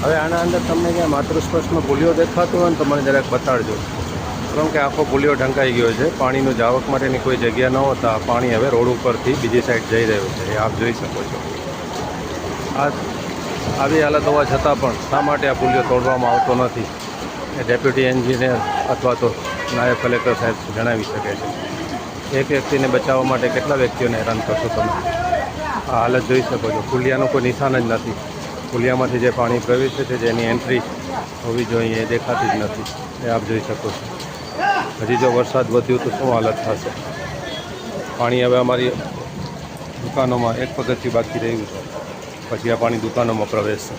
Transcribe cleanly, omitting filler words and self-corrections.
હવે આના અંદર તમને ક્યાં માતૃસ્પર્શનો પુલિયો દેખાતો હોય ને તો મને જરાક બતાડજો, કેમ કે આખો પુલિયો ઢંકાઈ ગયો છે. પાણીનું જાવક માટેની કોઈ જગ્યા ન હોતા પાણી હવે રોડ ઉપરથી બીજી સાઈડ જઈ રહ્યું છે, એ આપ જોઈ શકો છો. આવી હાલત હોવા છતાં પણ શા માટે આ પુલિયો તોડવામાં આવતો નથી એ ડેપ્યુટી એન્જિનિયર અથવા તો નાયબ કલેક્ટર સાહેબ જણાવી શકે છે. એક વ્યક્તિને બચાવવા માટે કેટલા વ્યક્તિઓને હેરાન કરશો તમે? આ હાલત જોઈ શકો છો. પુલિયાનું કોઈ નિશાન જ નથી. પુલિયામાંથી જે પાણી પ્રવેશે છે, જેની એન્ટ્રી હોવી જોઈએ એ દેખાતી જ નથી, એ આપ જોઈ શકો છો. હજી જો વરસાદ વધ્યું તો શું હાલત થશે? પાણી હવે અમારી દુકાનોમાં એક પગથિયું બાકી રહ્યું છે, પછી આ પાણી દુકાનોમાં પ્રવેશશે.